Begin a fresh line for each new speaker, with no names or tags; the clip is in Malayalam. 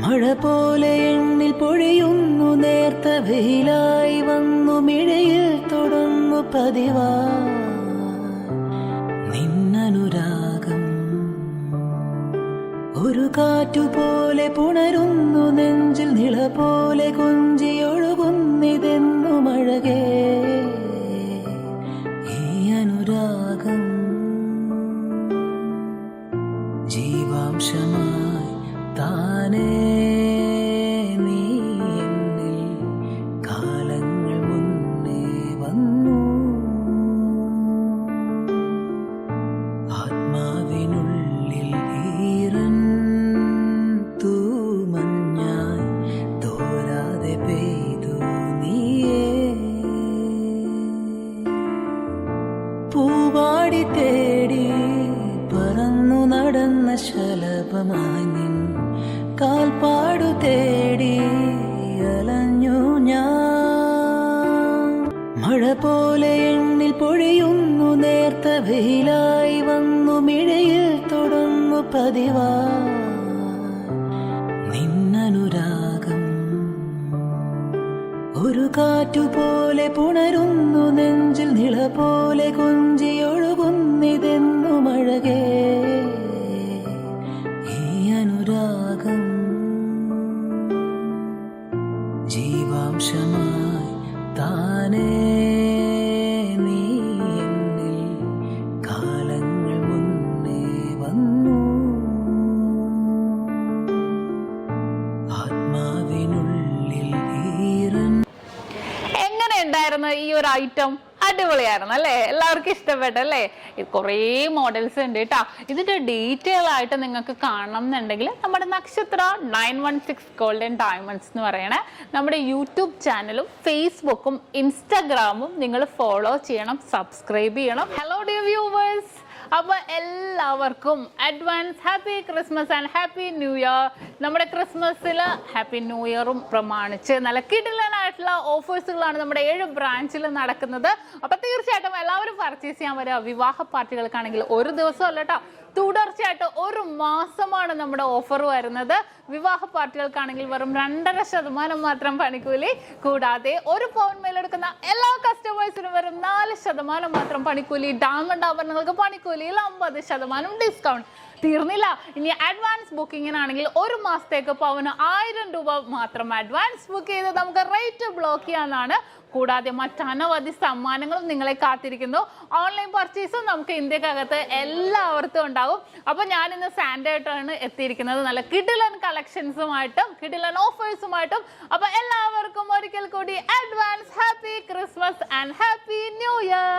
മഴ പോലെ എണ്ണിൽ പൊഴിയുന്നു നേർത്ത വെയിലായി വന്നു മിഴയിൽ തൊടുന്നു പതിവാ നിന്നനുരാഗം ഒരു കാറ്റുപോലെ പുണരുന്നു നെഞ്ചിൽ നിള പോലെ കൊഞ്ചിയൊഴുകുന്നിതെന്നു മഴകേ ഈ അനുരാഗം ജീവാംശമായി താനേ നീ എന്നിൽ കാലങ്ങൾ മുന്നേ വന്നു ആത്മാവിനുള്ളിൽ ഈറൻ തൂമഞ്ഞായി തോരാതെ പെയ്തു നീയേ പൂവാടി തേടി പറന്നു നടന്ന ശലഭമായി നിൻ കാൽപ്പാടു തേടി അലഞ്ഞു ഞാൻ മഴ പോലെ എണ്ണിൽ പൊഴിയുന്നു നേർത്ത വെയിലായി വന്നു മിഴയിൽ തൊടുന്നു പതിവാ നിന്നനുരാഗം ഒരു കാറ്റുപോലെ പുണരുന്നു നെഞ്ചിൽ നിള പോലെ കൊഞ്ചിയൊഴുകുന്നിതെന്നു മഴകേ ഈ അനുരാഗം ജീവാംശമായി താനേ നീ എന്നിൽ കാലങ്ങൾ മുന്നേ വന്നു ആത്മാവിനുള്ളിൽ ഈറൻ.
എങ്ങനെ ഉണ്ടായിരുന്നു ഈ ഒരു ഐറ്റം? അടിപൊളിയായിരുന്നു അല്ലേ? എല്ലാവർക്കും ഇഷ്ടപ്പെട്ടല്ലേ? കുറേ മോഡൽസ് ഉണ്ട് കേട്ടോ. ഇതിന്റെ ഡീറ്റെയിൽ ആയിട്ട് നിങ്ങൾക്ക് കാണണം എന്നുണ്ടെങ്കിൽ നമ്മുടെ നക്ഷത്ര 916 ഗോൾഡൻ ഡയമണ്ട്സ് എന്ന് പറയണേ നമ്മുടെ യൂട്യൂബ് ചാനലും ഫേസ്ബുക്കും ഇൻസ്റ്റാഗ്രാമും നിങ്ങൾ ഫോളോ ചെയ്യണം, സബ്സ്ക്രൈബ് ചെയ്യണം. ഹലോ ഡിയർ വ്യൂവേഴ്സ്, അപ്പോൾ എല്ലാവർക്കും advance happy Christmas and happy new year. നമ്മുടെ ക്രിസ്മസിൽ ഹാപ്പി ന്യൂ ഇയറും പ്രമാണിച്ച് നല്ല കിടിലനായിട്ടുള്ള ഓഫേഴ്സുകളാണ് നമ്മുടെ 7 ബ്രാഞ്ചിൽ നടക്കുന്നത്. അപ്പോൾ തീർച്ചയായിട്ടും എല്ലാവരും പർച്ചേസ് ചെയ്യാൻ വരിക. വിവാഹ പാർട്ടികൾക്കാണെങ്കിൽ ഒരു ദിവസം അല്ല കേട്ടോ, തുടർച്ചയായിട്ട് 1 മാസമാണ് നമ്മുടെ ഓഫർ വരുന്നത്. വിവാഹ പാർട്ടികൾക്കാണെങ്കിൽ വെറും 2.5% മാത്രം പണിക്കൂലി, കൂടാതെ 1 പൗണ്ട് മേലെടുക്കുന്ന എല്ലാ കസ്റ്റമേഴ്സിനും വെറും 4% മാത്രം പണിക്കൂലി. ഡയമണ്ട് ആഭരണങ്ങൾക്ക് പണിക്കൂലിയിൽ 50% ഡിസ്കൗണ്ട്. തീർന്നില്ല, ഇനി അഡ്വാൻസ് ബുക്കിങ്ങിനാണെങ്കിൽ 1 മാസത്തേക്ക് പവന് 1000 രൂപ മാത്രം അഡ്വാൻസ് ബുക്ക് ചെയ്ത് നമുക്ക് റേറ്റ് ബ്ലോക്ക് ചെയ്യാനാണ്. കൂടാതെ മറ്റനവധി സമ്മാനങ്ങളും നിങ്ങളെ കാത്തിരിക്കുന്നു. ഓൺലൈൻ പർച്ചേസും നമുക്ക് ഇന്ത്യക്കകത്ത് എല്ലാവർക്കും ഉണ്ടാകും. അപ്പോൾ ഞാൻ ഇന്ന് സാൻഡായിട്ടാണ് എത്തിയിരിക്കുന്നത്, നല്ല കിടിലൻ കളക്ഷൻസുമായിട്ടും കിടിലൻ ഓഫേഴ്സുമായിട്ടും. അപ്പോൾ എല്ലാവർക്കും ഒരിക്കൽ കൂടി advance happy Christmas and happy new year.